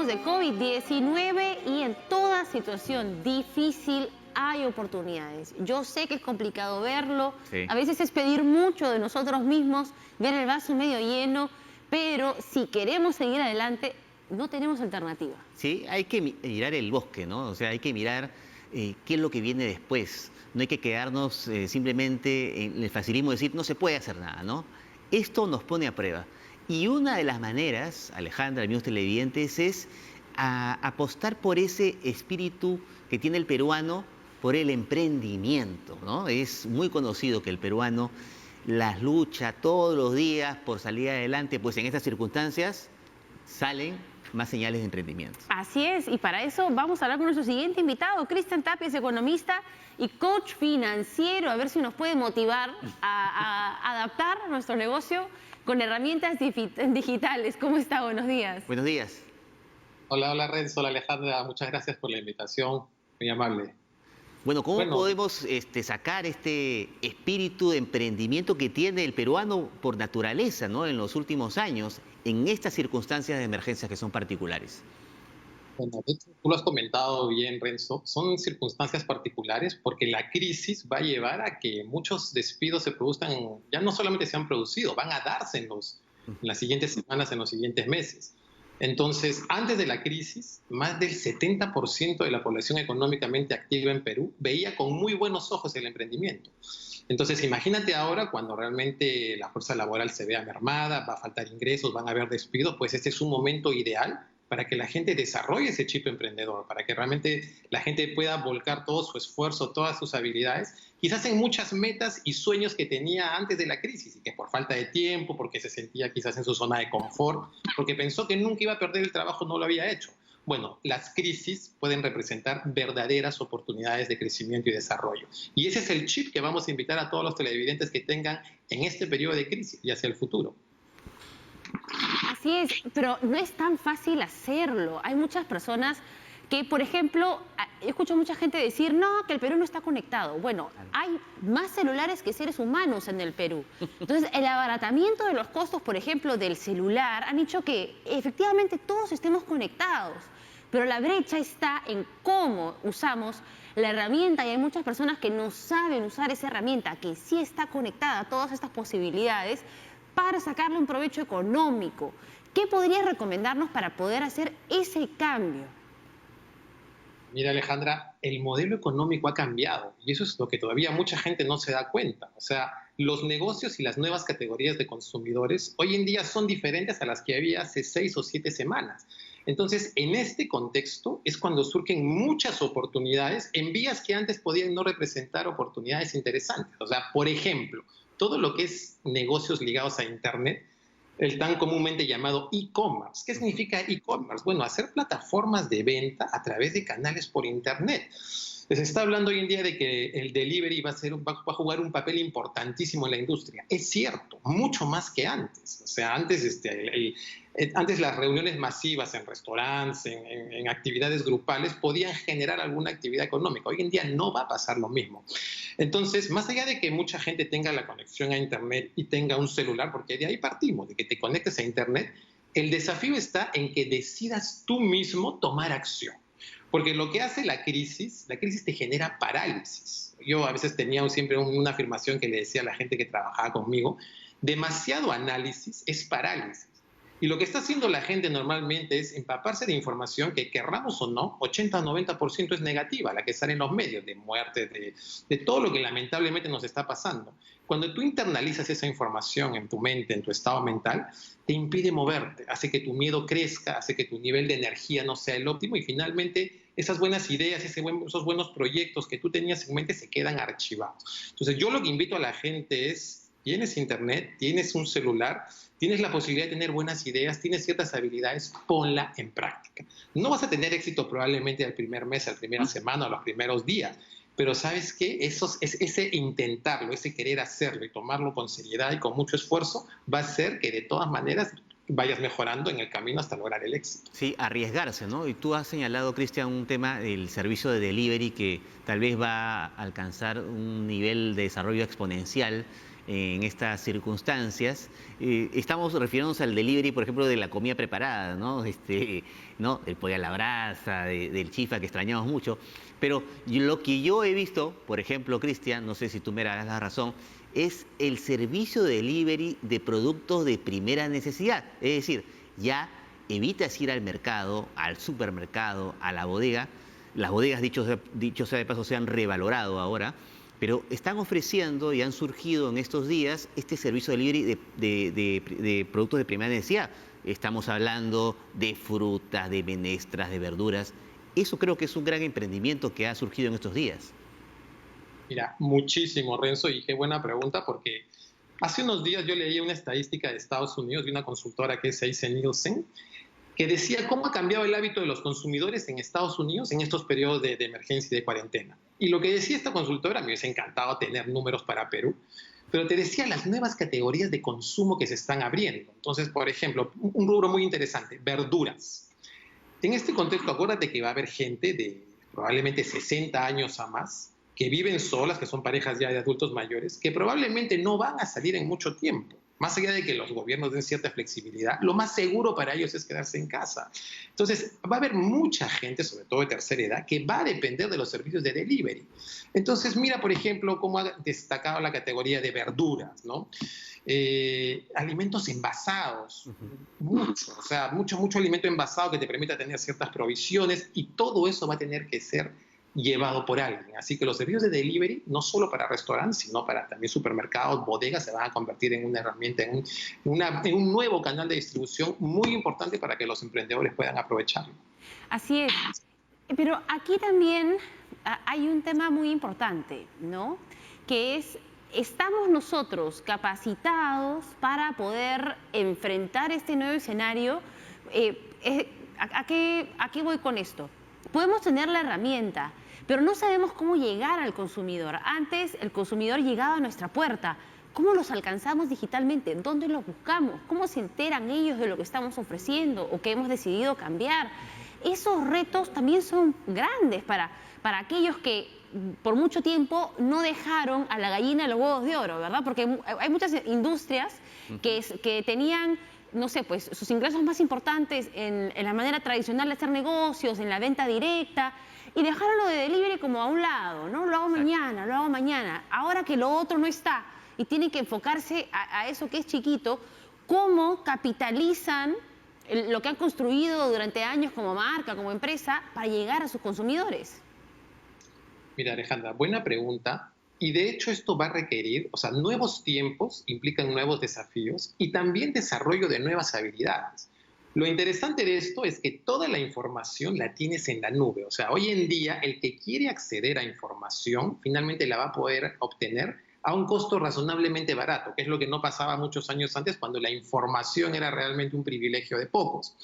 S2: De COVID-19 y en toda situación difícil hay oportunidades. Yo sé que es complicado verlo, sí. A veces es pedir mucho de nosotros mismos, ver el vaso medio lleno, pero si queremos seguir adelante, no tenemos alternativa.
S1: Sí, hay que mirar el bosque, ¿no? O sea, hay que mirar qué es lo que viene después. No hay que quedarnos simplemente en el facilismo de decir no se puede hacer nada, ¿no? Esto nos pone a prueba. Y una de las maneras, Alejandra, amigos televidentes, es apostar por ese espíritu que tiene el peruano, por el emprendimiento, ¿no? Es muy conocido que el peruano las lucha todos los días por salir adelante, pues en estas circunstancias salen más señales de emprendimiento.
S2: Así es, y para eso vamos a hablar con nuestro siguiente invitado, Cristian Tapia, es economista y coach financiero, a ver si nos puede motivar a adaptar nuestro negocio con herramientas digitales. ¿Cómo está? Buenos días.
S1: Buenos días.
S5: Hola Renzo, hola Alejandra, muchas gracias por la invitación, muy amable.
S1: Bueno, ¿cómo podemos sacar este espíritu de emprendimiento que tiene el peruano por naturaleza, ¿no?, en los últimos años, en estas circunstancias de emergencia que son particulares?
S5: Bueno, tú lo has comentado bien, Renzo, son circunstancias particulares porque la crisis va a llevar a que muchos despidos se produzcan, ya no solamente se han producido, van a darse en las siguientes semanas, en los siguientes meses. Entonces, antes de la crisis, más del 70% de la población económicamente activa en Perú veía con muy buenos ojos el emprendimiento. Entonces, imagínate ahora cuando realmente la fuerza laboral se vea mermada, va a faltar ingresos, van a haber despidos, pues este es un momento ideal para que la gente desarrolle ese chip emprendedor, para que realmente la gente pueda volcar todo su esfuerzo, todas sus habilidades, quizás en muchas metas y sueños que tenía antes de la crisis y que por falta de tiempo, porque se sentía quizás en su zona de confort, porque pensó que nunca iba a perder el trabajo, no lo había hecho. Bueno, las crisis pueden representar verdaderas oportunidades de crecimiento y desarrollo. Y ese es el chip que vamos a invitar a todos los televidentes que tengan en este periodo de crisis y hacia el futuro.
S2: Así es, pero no es tan fácil hacerlo. Hay muchas personas que, por ejemplo, yo escucho a mucha gente decir, no, que el Perú no está conectado. Bueno, hay más celulares que seres humanos en el Perú. Entonces, el abaratamiento de los costos, por ejemplo, del celular, han hecho que efectivamente todos estemos conectados. Pero la brecha está en cómo usamos la herramienta y hay muchas personas que no saben usar esa herramienta, que sí está conectada a todas estas posibilidades para sacarle un provecho económico. ¿Qué podrías recomendarnos para poder hacer ese cambio?
S5: Mira, Alejandra, el modelo económico ha cambiado y eso es lo que todavía mucha gente no se da cuenta. O sea, los negocios y las nuevas categorías de consumidores hoy en día son diferentes a las que había hace 6 o 7 semanas. Entonces, en este contexto es cuando surgen muchas oportunidades en vías que antes podían no representar oportunidades interesantes. O sea, por ejemplo, todo lo que es negocios ligados a Internet, el tan comúnmente llamado e-commerce. ¿Qué significa e-commerce? Bueno, hacer plataformas de venta a través de canales por Internet. Se está hablando hoy en día de que el delivery va a jugar un papel importantísimo en la industria. Es cierto, mucho más que antes. O sea, antes, antes las reuniones masivas en restaurantes, en actividades grupales, podían generar alguna actividad económica. Hoy en día no va a pasar lo mismo. Entonces, más allá de que mucha gente tenga la conexión a Internet y tenga un celular, porque de ahí partimos, de que te conectes a Internet, el desafío está en que decidas tú mismo tomar acción. Porque lo que hace la crisis te genera parálisis. Yo a veces tenía siempre una afirmación que le decía a la gente que trabajaba conmigo, demasiado análisis es parálisis. Y lo que está haciendo la gente normalmente es empaparse de información que, querramos o no, 80 o 90% es negativa, la que sale en los medios, de muerte, de todo lo que lamentablemente nos está pasando. Cuando tú internalizas esa información en tu mente, en tu estado mental, te impide moverte, hace que tu miedo crezca, hace que tu nivel de energía no sea el óptimo y finalmente esas buenas ideas, esos buenos proyectos que tú tenías en mente se quedan archivados. Entonces yo lo que invito a la gente es, tienes internet, tienes un celular, tienes la posibilidad de tener buenas ideas, tienes ciertas habilidades, ponla en práctica. No vas a tener éxito probablemente al primer mes, a la primera semana, a los primeros días, pero ¿sabes qué? Ese intentarlo, ese querer hacerlo y tomarlo con seriedad y con mucho esfuerzo va a hacer que de todas maneras vayas mejorando en el camino hasta lograr el éxito.
S1: Sí, arriesgarse, ¿no? Y tú has señalado, Cristian, un tema del servicio de delivery que tal vez va a alcanzar un nivel de desarrollo exponencial en estas circunstancias. Estamos refiriéndonos al delivery, por ejemplo, de la comida preparada, ¿no? ¿No? El pollo a la brasa, del chifa, que extrañamos mucho. Pero lo que yo he visto, por ejemplo, Cristian, no sé si tú me darás la razón, es el servicio de delivery de productos de primera necesidad. Es decir, ya evitas ir al mercado, al supermercado, a la bodega. Las bodegas, dicho sea de paso, se han revalorado ahora, pero están ofreciendo y han surgido en estos días este servicio de delivery de productos de primera necesidad. Estamos hablando de frutas, de menestras, de verduras. Eso creo que es un gran emprendimiento que ha surgido en estos días.
S5: Mira, muchísimo, Renzo, y qué buena pregunta, porque hace unos días yo leí una estadística de Estados Unidos de una consultora que es Nielsen Nielsen, que decía cómo ha cambiado el hábito de los consumidores en Estados Unidos en estos periodos de emergencia y de cuarentena. Y lo que decía esta consultora, me hubiese encantado tener números para Perú, pero te decía las nuevas categorías de consumo que se están abriendo. Entonces, por ejemplo, un rubro muy interesante, verduras. En este contexto, acuérdate que va a haber gente de probablemente 60 años a más, que viven solas, que son parejas ya de adultos mayores, que probablemente no van a salir en mucho tiempo. Más allá de que los gobiernos den cierta flexibilidad, lo más seguro para ellos es quedarse en casa. Entonces, va a haber mucha gente, sobre todo de tercera edad, que va a depender de los servicios de delivery. Entonces, mira, por ejemplo, cómo ha destacado la categoría de verduras, ¿no? Alimentos envasados, mucho, o sea, mucho alimento envasado que te permita tener ciertas provisiones, y todo eso va a tener que ser llevado por alguien. Así que los servicios de delivery, no solo para restaurantes, sino para también supermercados, bodegas, se van a convertir en una herramienta, en un nuevo canal de distribución muy importante para que los emprendedores puedan aprovecharlo.
S2: Así es. Pero aquí también hay un tema muy importante, ¿no? Que es, ¿estamos nosotros capacitados para poder enfrentar este nuevo escenario? ¿A qué voy con esto? Podemos tener la herramienta, pero no sabemos cómo llegar al consumidor. Antes el consumidor llegaba a nuestra puerta. ¿Cómo los alcanzamos digitalmente? ¿Dónde los buscamos? ¿Cómo se enteran ellos de lo que estamos ofreciendo o que hemos decidido cambiar? Esos retos también son grandes para aquellos que por mucho tiempo no dejaron a la gallina de los huevos de oro, ¿verdad? Porque hay muchas industrias que tenían, no sé, pues sus ingresos más importantes en la manera tradicional de hacer negocios, en la venta directa, y dejaron lo de delivery como a un lado, ¿no? Lo hago mañana. Ahora que lo otro no está y tienen que enfocarse a eso que es chiquito, ¿cómo capitalizan lo que han construido durante años como marca, como empresa, para llegar a sus consumidores?
S5: Mira, Alejandra, buena pregunta. Y de hecho esto va a requerir, o sea, nuevos tiempos implican nuevos desafíos y también desarrollo de nuevas habilidades. Lo interesante de esto es que toda la información la tienes en la nube. O sea, hoy en día el que quiere acceder a información finalmente la va a poder obtener a un costo razonablemente barato, que es lo que no pasaba muchos años antes cuando la información era realmente un privilegio de pocos.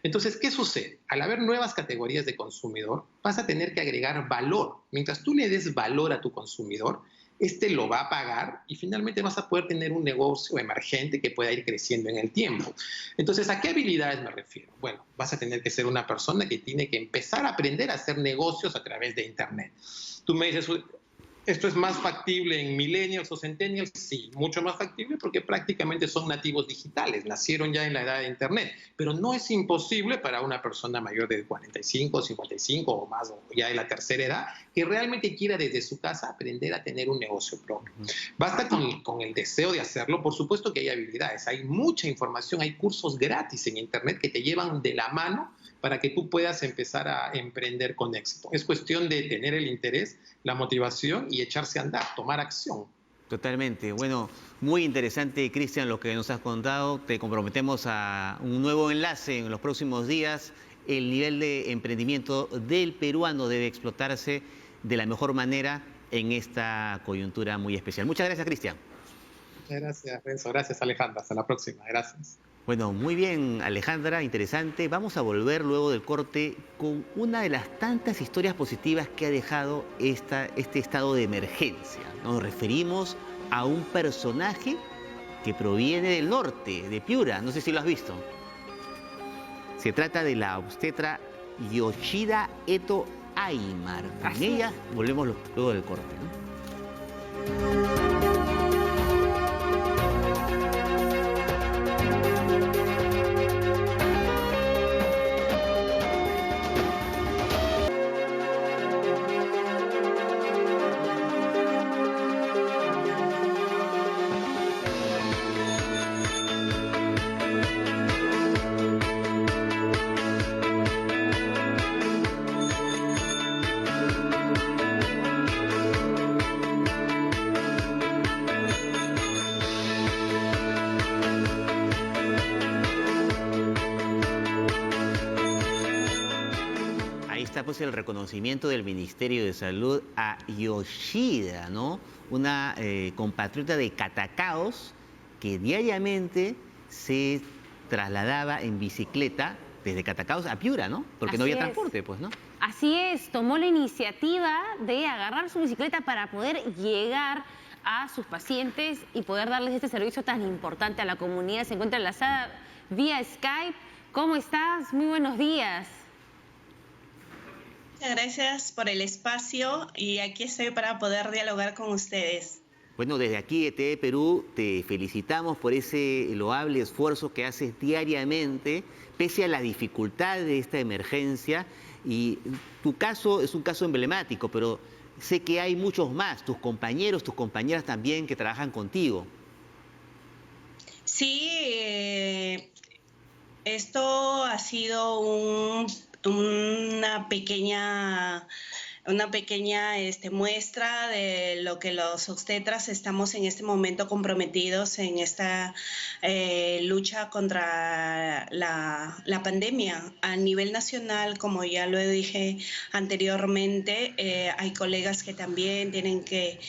S5: Entonces, ¿qué sucede? Al haber nuevas categorías de consumidor, vas a tener que agregar valor. Mientras tú le des valor a tu consumidor, este lo va a pagar y finalmente vas a poder tener un negocio emergente que pueda ir creciendo en el tiempo. Entonces, ¿a qué habilidades me refiero? Bueno, vas a tener que ser una persona que tiene que empezar a aprender a hacer negocios a través de Internet. Tú me dices, ¿esto es más factible en millennials o centennials? Sí, mucho más factible porque prácticamente son nativos digitales, nacieron ya en la edad de Internet, pero no es imposible para una persona mayor de 45, 55 o más, o ya de la tercera edad, que realmente quiera desde su casa aprender a tener un negocio propio. Basta con el deseo de hacerlo. Por supuesto que hay habilidades, hay mucha información, hay cursos gratis en Internet que te llevan de la mano para que tú puedas empezar a emprender con éxito. Es cuestión de tener el interés, la motivación y echarse a andar, tomar acción.
S1: Totalmente. Bueno, muy interesante, Cristian, lo que nos has contado. Te comprometemos a un nuevo enlace en los próximos días. El nivel de emprendimiento del peruano debe explotarse de la mejor manera en esta coyuntura muy especial. Muchas gracias, Cristian.
S5: Muchas gracias, Renzo. Gracias, Alejandra. Hasta la próxima. Gracias.
S1: Bueno, muy bien, Alejandra, interesante. Vamos a volver luego del corte con una de las tantas historias positivas que ha dejado este estado de emergencia. Nos referimos a un personaje que proviene del norte, de Piura. No sé si lo has visto. Se trata de la obstetra Yoshida Eto Aymar. Con ella volvemos luego del corte, ¿no? Pues el reconocimiento del Ministerio de Salud a Yoshida, ¿no? Una compatriota de Catacaos que diariamente se trasladaba en bicicleta desde Catacaos a Piura, ¿no? Porque no había transporte, pues, ¿no?
S2: Así es, tomó la iniciativa de agarrar su bicicleta para poder llegar a sus pacientes y poder darles este servicio tan importante a la comunidad. Se encuentra enlazada vía Skype. ¿Cómo estás? Muy buenos días.
S6: Muchas gracias por el espacio y aquí estoy para poder dialogar con ustedes.
S1: Bueno, desde aquí de TV Perú te felicitamos por ese loable esfuerzo que haces diariamente, pese a las dificultades de esta emergencia. Y tu caso es un caso emblemático, pero sé que hay muchos más, tus compañeros, tus compañeras también que trabajan contigo.
S6: Sí, esto ha sido una pequeña muestra de lo que los obstetras estamos en este momento comprometidos en esta lucha contra la pandemia. A nivel nacional, como ya lo dije anteriormente, hay colegas que también tienen que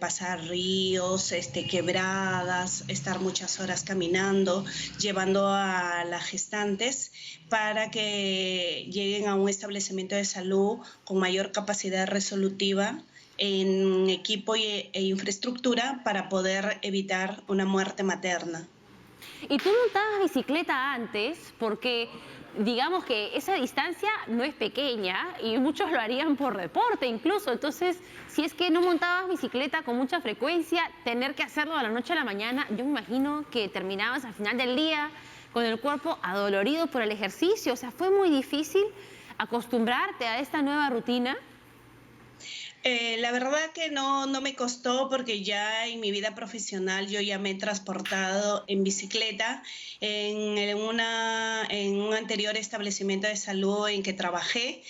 S6: pasar ríos, quebradas, estar muchas horas caminando, llevando a las gestantes para que lleguen a un establecimiento de salud con mayor capacidad resolutiva en equipo e infraestructura para poder evitar una muerte materna.
S2: Y tú montabas bicicleta antes porque digamos que esa distancia no es pequeña y muchos lo harían por deporte incluso. Entonces, si es que no montabas bicicleta con mucha frecuencia, tener que hacerlo de la noche a la mañana, yo me imagino que terminabas al final del día con el cuerpo adolorido por el ejercicio. O sea, fue muy difícil acostumbrarte a esta nueva rutina.
S6: La verdad que no me costó porque ya en mi vida profesional yo ya me he transportado en bicicleta en un anterior establecimiento de salud en que trabajé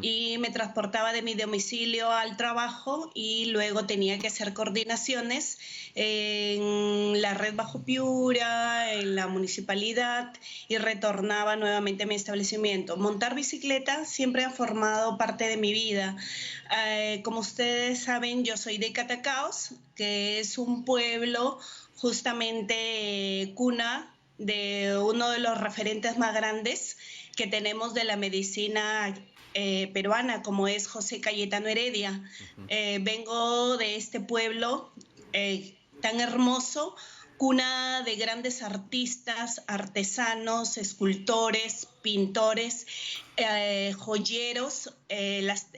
S6: y me transportaba de mi domicilio al trabajo y luego tenía que hacer coordinaciones en la red Bajo Piura, en la municipalidad y retornaba nuevamente a mi establecimiento. Montar bicicleta siempre ha formado parte de mi vida. Como ustedes saben, yo soy de Catacaos, que es un pueblo justamente cuna de uno de los referentes más grandes que tenemos de la medicina peruana, como es José Cayetano Heredia. Vengo de este pueblo tan hermoso, cuna de grandes artistas, artesanos, escultores, pintores, joyeros,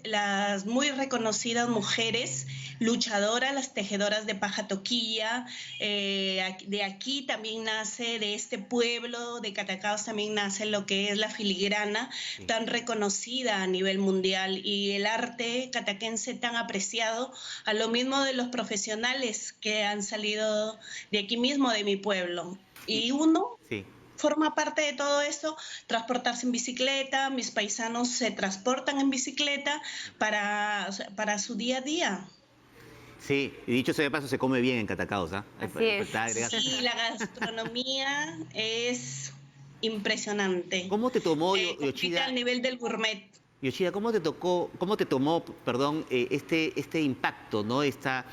S6: las muy reconocidas mujeres luchadoras, las tejedoras de paja toquilla. De aquí también nace, de este pueblo de Catacaos también nace lo que es la filigrana, tan reconocida a nivel mundial, y el arte cataquense tan apreciado, a lo mismo de los profesionales que han salido de aquí mismo, de mi pueblo. Y uno forma parte de todo esto, transportarse en bicicleta. Mis paisanos se transportan en bicicleta para su día a día.
S1: Sí, y dicho sea de paso, se come bien en Catacaos, ¿ah?
S2: Así es.
S6: Sí, la gastronomía es impresionante.
S1: ¿Cómo te tomó,
S6: Yoshida, al nivel del gourmet.
S1: Yoshida, ¿cómo te tomó, perdón, este impacto, ¿no? Este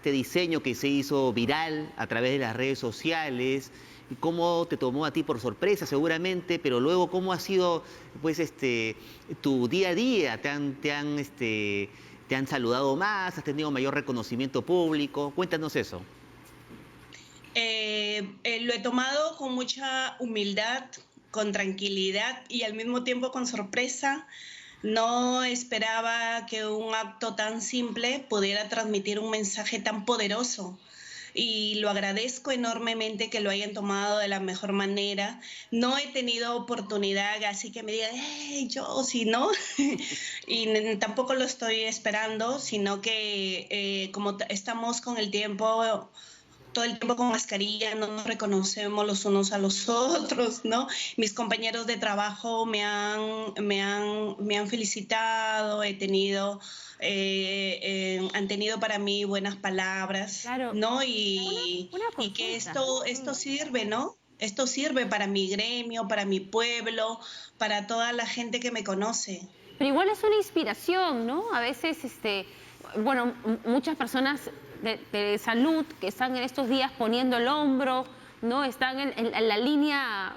S1: diseño que se hizo viral a través de las redes sociales? ¿Cómo te tomó a ti por sorpresa, seguramente? Pero luego, ¿cómo ha sido, pues, tu día a día? ¿Te han saludado más? ¿Has tenido mayor reconocimiento público? Cuéntanos eso.
S6: Lo he tomado con mucha humildad, con tranquilidad y al mismo tiempo con sorpresa. No esperaba que un acto tan simple pudiera transmitir un mensaje tan poderoso. Y lo agradezco enormemente que lo hayan tomado de la mejor manera. No he tenido oportunidad, así que me digan, yo, si no, y tampoco lo estoy esperando, sino que como estamos con el tiempo, todo el tiempo con mascarilla, no nos reconocemos los unos a los otros, ¿no? Mis compañeros de trabajo me han felicitado, han tenido para mí buenas palabras, claro, ¿no? Y que esto sirve, ¿no? Esto sirve para mi gremio, para mi pueblo, para toda la gente que me conoce.
S2: Pero igual es una inspiración, ¿no? A veces, bueno, muchas personas de salud que están en estos días poniendo el hombro, ¿no? Están en la línea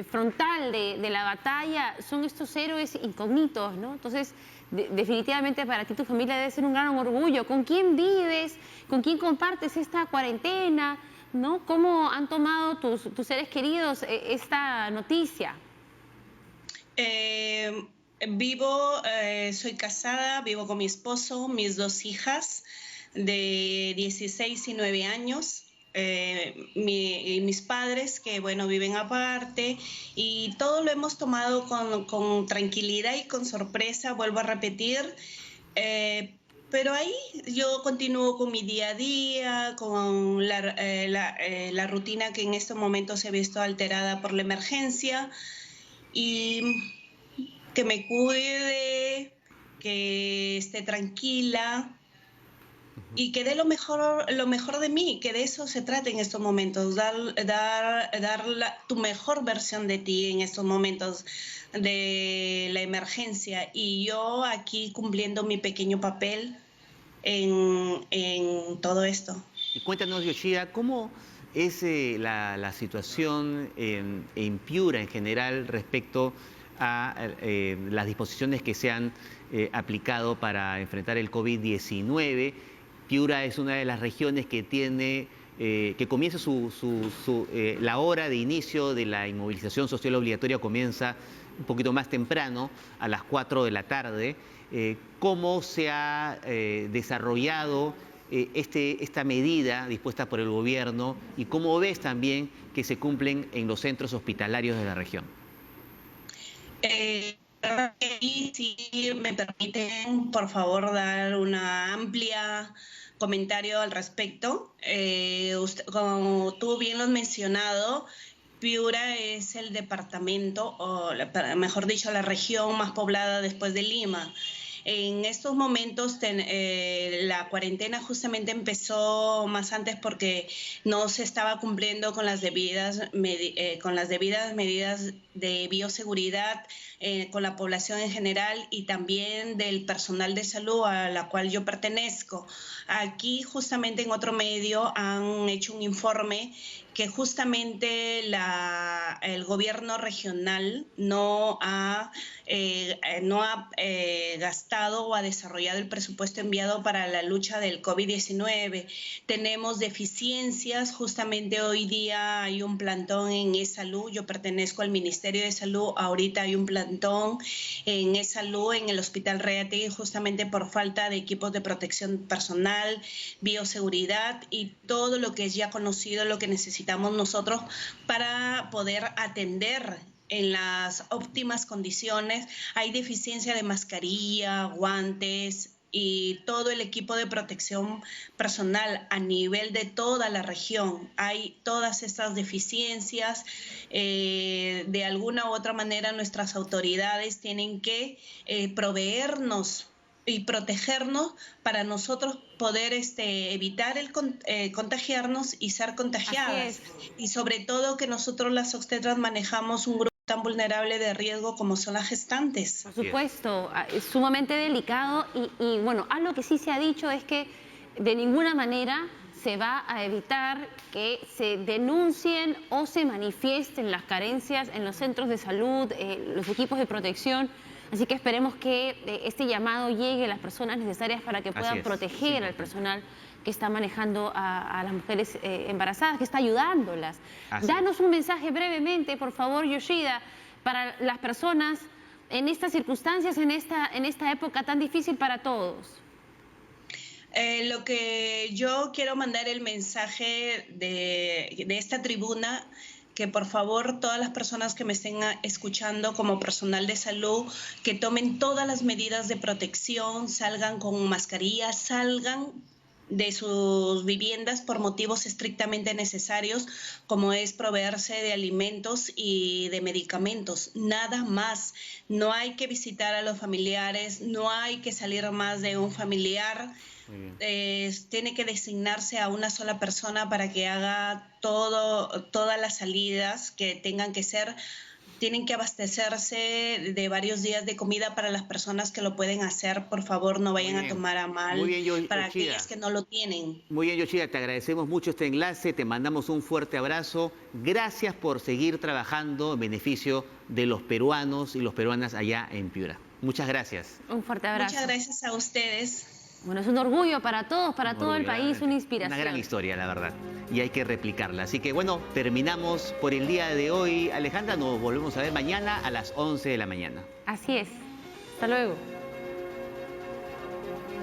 S2: frontal de la batalla, son estos héroes incógnitos, ¿no? Entonces, definitivamente para ti, tu familia debe ser un gran orgullo. ¿Con quién vives? ¿Con quién compartes esta cuarentena? ¿No? ¿Cómo han tomado tus seres queridos esta noticia?
S6: Soy casada, vivo con mi esposo, mis 2 hijas de 16 y 9 años. Y mis padres que bueno viven aparte y todo lo hemos tomado con tranquilidad y con sorpresa, vuelvo a repetir, pero ahí yo continúo con mi día a día, con la rutina que en estos momentos se ha visto alterada por la emergencia y que me cuide, que esté tranquila y que dé lo mejor de mí, que de eso se trata en estos momentos, dar tu mejor versión de ti en estos momentos de la emergencia. Y yo aquí cumpliendo mi pequeño papel en todo esto.
S1: Y cuéntanos, Yoshida, ¿cómo es la situación en Piura en general respecto a las disposiciones que se han aplicado para enfrentar el COVID-19? Piura es una de las regiones que tiene, que comienza la hora de inicio de la inmovilización social obligatoria comienza un poquito más temprano, a las 4 de la tarde. ¿Cómo se ha desarrollado esta medida dispuesta por el gobierno y cómo ves también que se cumplen en los centros hospitalarios de la región?
S6: Si me permiten, por favor, dar una amplia comentario al respecto. Como tú bien lo has mencionado, Piura es el departamento, o mejor dicho, la región más poblada después de Lima. En estos momentos la cuarentena justamente empezó más antes porque no se estaba cumpliendo con las debidas medidas de bioseguridad con la población en general y también del personal de salud a la cual yo pertenezco. Aquí justamente en otro medio han hecho un informe que justamente el gobierno regional no ha gastado o ha desarrollado el presupuesto enviado para la lucha del COVID-19. Tenemos deficiencias, justamente hoy día hay un plantón en eSalud, yo pertenezco al Ministerio de Salud, ahorita hay un plantón en eSalud, en el Hospital Reategui, justamente por falta de equipos de protección personal, bioseguridad y todo lo que es ya conocido, lo que necesitamos nosotros para poder atender en las óptimas condiciones. Hay deficiencia de mascarilla, guantes y todo el equipo de protección personal a nivel de toda la región. Hay todas estas deficiencias. De alguna u otra manera nuestras autoridades tienen que proveernos y protegernos para nosotros poder evitar contagiarnos y ser contagiadas. Y sobre todo que nosotros las obstetras manejamos un grupo tan vulnerable de riesgo como son las gestantes.
S2: Por supuesto, es sumamente delicado y bueno, algo que sí se ha dicho es que de ninguna manera se va a evitar que se denuncien o se manifiesten las carencias en los centros de salud, los equipos de protección. Así que esperemos que este llamado llegue a las personas necesarias para que puedan proteger al personal que está manejando a las mujeres embarazadas, que está ayudándolas. Danos un mensaje brevemente, por favor, Yoshida, para las personas en estas circunstancias, en esta época tan difícil para todos.
S6: Lo que yo quiero mandar el mensaje de esta tribuna, que por favor todas las personas que me estén escuchando como personal de salud, que tomen todas las medidas de protección, salgan con mascarilla, salgan de sus viviendas por motivos estrictamente necesarios, como es proveerse de alimentos y de medicamentos, nada más. No hay que visitar a los familiares, no hay que salir más de un familiar. Tiene que designarse a una sola persona para que haga todas las salidas que tengan que ser. Tienen que abastecerse de varios días de comida para las personas que lo pueden hacer. Por favor, no vayan a tomar a mal para aquellas que no lo tienen.
S1: Muy bien, Yoshida, te agradecemos mucho este enlace, te mandamos un fuerte abrazo. Gracias por seguir trabajando en beneficio de los peruanos y las peruanas allá en Piura. Muchas gracias.
S2: Un fuerte abrazo.
S6: Muchas gracias a ustedes.
S2: Bueno, es un orgullo para todos, para todo el país, una inspiración.
S1: Una gran historia, la verdad, y hay que replicarla. Así que bueno, terminamos por el día de hoy. Alejandra, nos volvemos a ver mañana a las 11 de la mañana.
S2: Así es. Hasta luego.